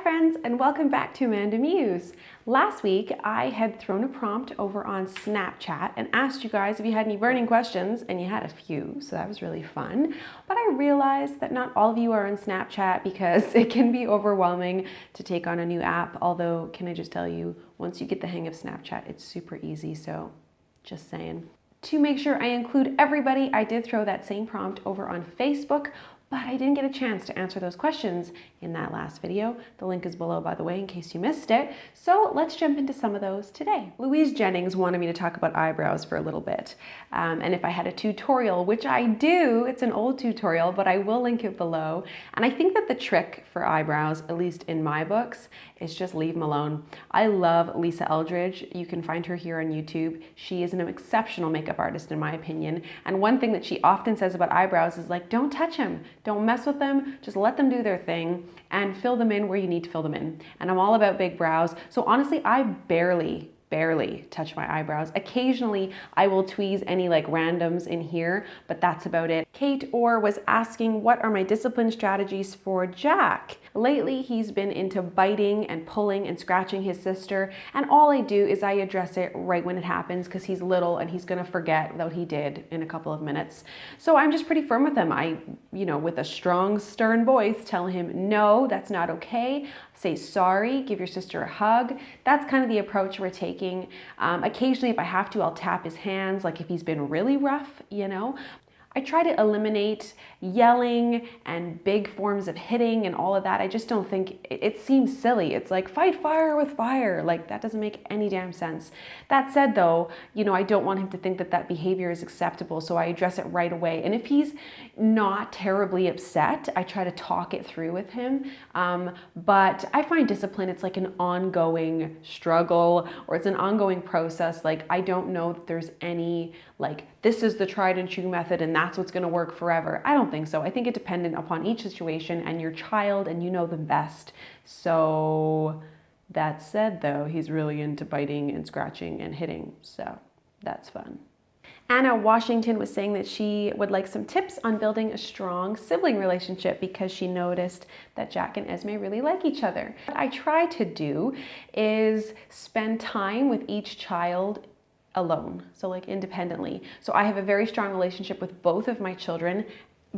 friends, and welcome back to AmandaMuse. Last week, I had thrown a prompt over on Snapchat and asked you guys if you had any burning questions, and you had a few, so that was really fun. But I realized that not all of you are on Snapchat because it can be overwhelming to take on a new app, although can I just tell you, once you get the hang of Snapchat, it's super easy, so just saying. To make sure I include everybody, I did throw that same prompt over on Facebook, but I didn't get a chance to answer those questions in that last video. The link is below, by the way, in case you missed it. So let's jump into some of those today. Louise Jennings wanted me to talk about eyebrows for a little bit. And if I had a tutorial, which I do, it's an old tutorial, but I will link it below. And I think that the trick for eyebrows, at least in my books, is just leave them alone. I love Lisa Eldridge. You can find her here on YouTube. She is an exceptional makeup artist, in my opinion. And one thing that she often says about eyebrows is like, don't touch them. Don't mess with them, just let them do their thing and fill them in where you need to fill them in. And I'm all about big brows. So honestly, I barely touch my eyebrows. Occasionally, I will tweeze any like randoms in here, but that's about it. Kate Orr was asking, what are my discipline strategies for Jack? Lately, he's been into biting and pulling and scratching his sister, and all I do is I address it right when it happens because he's little and he's gonna forget what he did in a couple of minutes. So I'm just pretty firm with him. I, with a strong, stern voice, tell him, no, that's not okay. Say sorry, give your sister a hug. That's kind of the approach we're taking. Occasionally, if I have to, I'll tap his hands, like if he's been really rough, I try to eliminate yelling and big forms of hitting and all of that. I just don't think, it seems silly. It's like fight fire with fire. Like that doesn't make any damn sense. That said though, I don't want him to think that that behavior is acceptable. So I address it right away. And if he's not terribly upset, I try to talk it through with him. But I find discipline, it's like an ongoing struggle or it's an ongoing process. Like I don't know that there's any like, this is the tried and true method and that's what's gonna work forever. I don't think so. I think it's dependent upon each situation and your child, and you know them best. So that said though, he's really into biting and scratching and hitting. So that's fun. Anna Washington was saying that she would like some tips on building a strong sibling relationship because she noticed that Jack and Esme really like each other. What I try to do is spend time with each child alone, so like independently. So I have a very strong relationship with both of my children,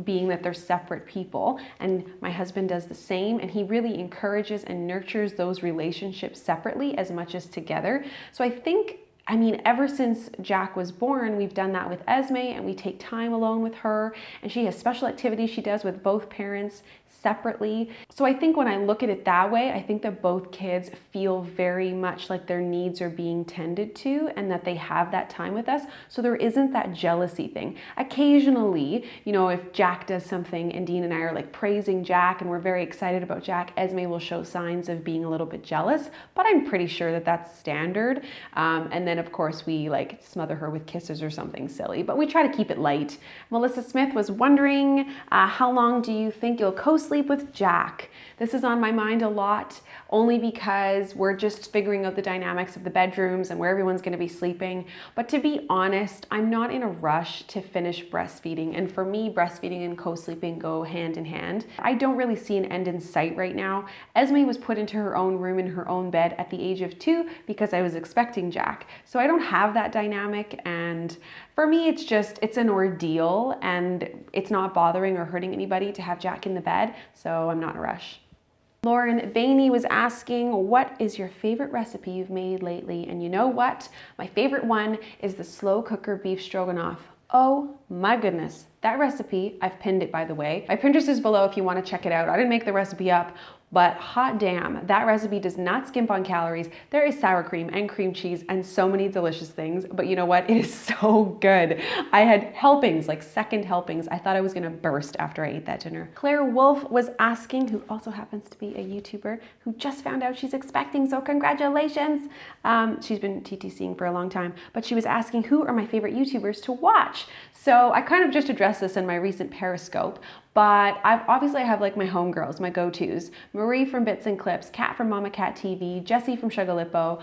being that they're separate people, and my husband does the same, and he really encourages and nurtures those relationships separately as much as together. So I think, ever since Jack was born, we've done that with Esme, and we take time alone with her, and she has special activities she does with both parents separately. So I think when I look at it that way, I think that both kids feel very much like their needs are being tended to and that they have that time with us. So there isn't that jealousy thing. Occasionally, if Jack does something and Dean and I are like praising Jack and we're very excited about Jack, Esme will show signs of being a little bit jealous, but I'm pretty sure that that's standard. And then of course we like smother her with kisses or something silly, but we try to keep it light. Melissa Smith was wondering, how long do you think you'll co-sleep with Jack? This is on my mind a lot, only because we're just figuring out the dynamics of the bedrooms and where everyone's going to be sleeping. But to be honest, I'm not in a rush to finish breastfeeding. And for me, breastfeeding and co-sleeping go hand in hand. I don't really see an end in sight right now. Esme was put into her own room in her own bed at the age of 2 because I was expecting Jack. So I don't have that dynamic, and for me, it's an ordeal, and it's not bothering or hurting anybody to have Jack in the bed, so I'm not in a rush. Lauren Bainey was asking, what is your favorite recipe you've made lately? And you know what? My favorite one is the slow cooker beef stroganoff. Oh my goodness. That recipe, I've pinned it by the way. My Pinterest is below if you want to check it out. I didn't make the recipe up, but hot damn, that recipe does not skimp on calories. There is sour cream and cream cheese and so many delicious things, but you know what? It is so good. I had helpings, like second helpings. I thought I was gonna burst after I ate that dinner. Claire Wolf was asking, who also happens to be a YouTuber, who just found out she's expecting, so congratulations. She's been TTCing for a long time, but she was asking, who are my favorite YouTubers to watch? So I kind of just addressed this in my recent Periscope, but I have like my homegirls, my go-tos. Marie from Bits and Clips, Kat from Mama Cat TV, Jessie from Sugarlippo,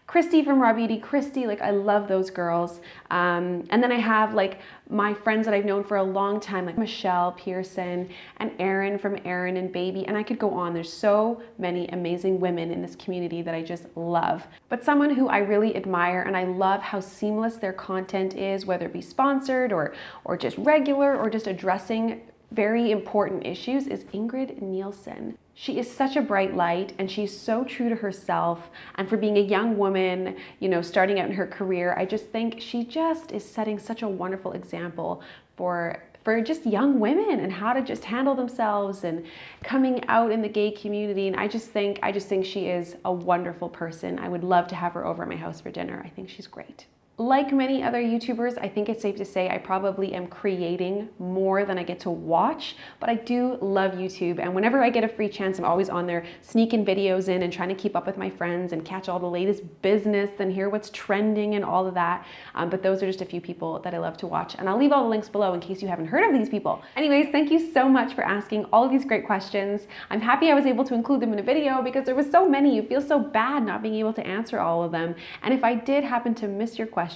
Christy from Raw Beauty. Christy, like I love those girls. And then I have like my friends that I've known for a long time, like Michelle Pearson and Erin from Erin and Baby, and I could go on. There's so many amazing women in this community that I just love. But someone who I really admire and I love how seamless their content is, whether it be sponsored or just regular or just addressing very important issues, is Ingrid Nielsen. She is such a bright light and she's so true to herself. And for being a young woman, you know, starting out in her career, I just think she just is setting such a wonderful example for just young women and how to just handle themselves and coming out in the gay community. And I just think she is a wonderful person. I would love to have her over at my house for dinner. I think she's great. Like many other YouTubers, I think it's safe to say I probably am creating more than I get to watch, but I do love YouTube. And whenever I get a free chance, I'm always on there sneaking videos in and trying to keep up with my friends and catch all the latest business and hear what's trending and all of that. But those are just a few people that I love to watch. And I'll leave all the links below in case you haven't heard of these people. Anyways, thank you so much for asking all of these great questions. I'm happy I was able to include them in a video because there was so many. You feel so bad not being able to answer all of them. And if I did happen to miss your question,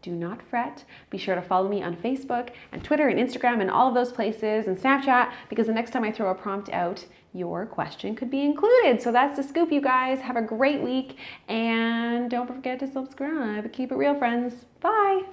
do not fret. Be sure to follow me on Facebook and Twitter and Instagram and all of those places and Snapchat, because the next time I throw a prompt out, your question could be included. So that's the scoop, you guys. Have a great week and don't forget to subscribe. Keep it real, friends. Bye.